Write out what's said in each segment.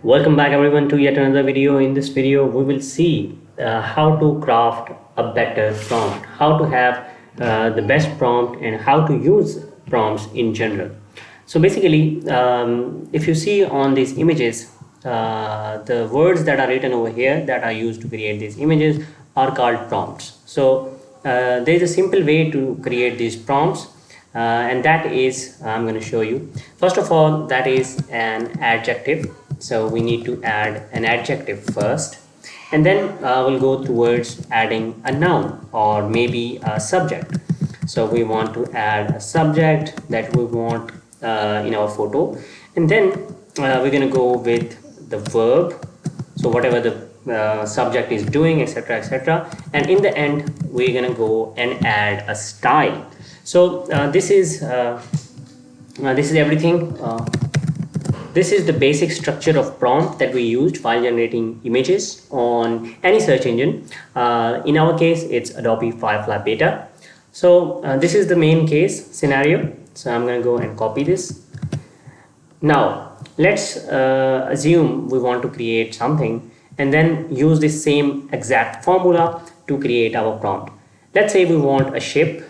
Welcome back everyone to yet another video. In this video we will see how to craft a better prompt, how to have the best prompt and how to use prompts in general. So basically if you see on these images, the words that are written over here that are used to create these images are called prompts. So there is a simple way to create these prompts, and that is I'm going to show you. First of all, that is an adjective. So we need to add an adjective first, and then we'll go towards adding a noun or maybe a subject. So we want to add a subject that we want in our photo, and then we're going to go with the verb, so whatever the subject is doing, etc., etc., and in the end we're going to go and add a style. So this is everything. This is the basic structure of prompt that we used while generating images on any search engine. In our case, it's Adobe Firefly Beta. So this is the main case scenario. So I'm going to go and copy this. Now let's assume we want to create something and then use the same exact formula to create our prompt. Let's say we want a ship.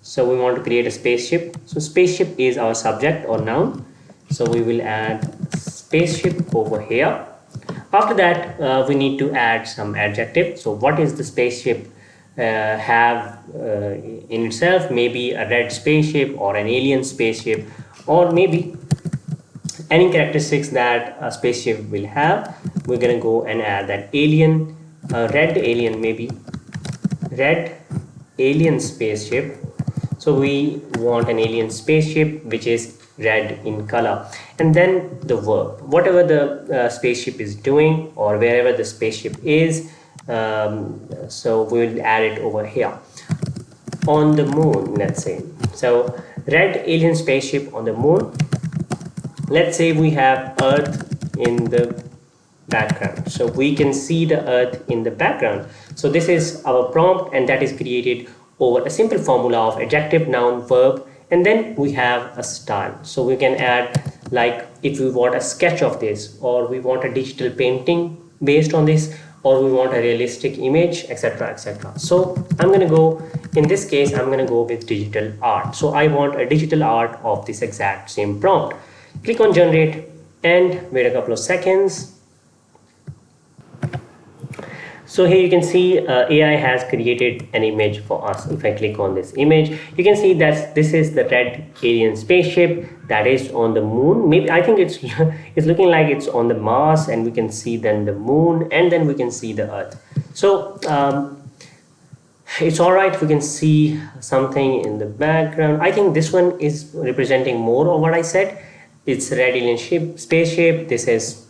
So we want to create a spaceship. So spaceship is our subject or noun. So we will add spaceship over here. After that we need to add some adjective. So what is the spaceship have in itself? Maybe a red spaceship or an alien spaceship, or maybe any characteristics that a spaceship will have. We're gonna go and add that alien, red alien, maybe red alien spaceship. So we want an alien spaceship which is red in color, and then the verb, whatever the spaceship is doing or wherever the spaceship is. So we will add it over here on the moon, let's say. So red alien spaceship on the moon. Let's say we have Earth in the background, so we can see the Earth in the background. So this is our prompt, and that is created over a simple formula of adjective, noun, verb, and then we have a style. So we can add, like, if we want a sketch of this, or we want a digital painting based on this, or we want a realistic image, etc., etc. So I'm going to go, in this case I'm going to go with digital art. So I want a digital art of this exact same prompt. Click on generate and wait a couple of seconds. So here you can see AI has created an image for us. If I click on this image, you can see that this is the red alien spaceship that is on the moon. Maybe I think it's it's looking like it's on the Mars, and we can see then the moon, and then we can see the Earth. So it's all right. We can see something in the background. I think this one is representing more of what I said. It's red alien spaceship. This is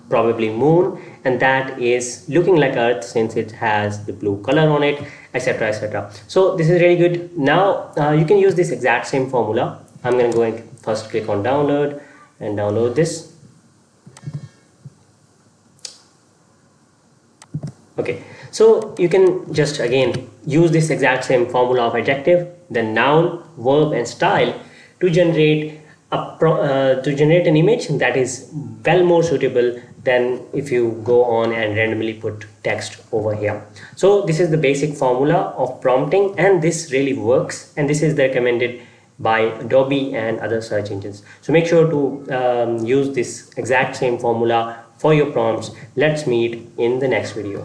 probably moon, and that is looking like Earth since it has the blue color on it, etc., etc. So this is really good. Now you can use this exact same formula. I'm going to go and first click on download and download this. Okay, so you can just again use this exact same formula of adjective, then noun, verb, and style to generate an image that is well more suitable than if you go on and randomly put text over here. So this is the basic formula of prompting, and this really works, and this is recommended by Adobe and other search engines. So make sure to use this exact same formula for your prompts. Let's meet in the next video.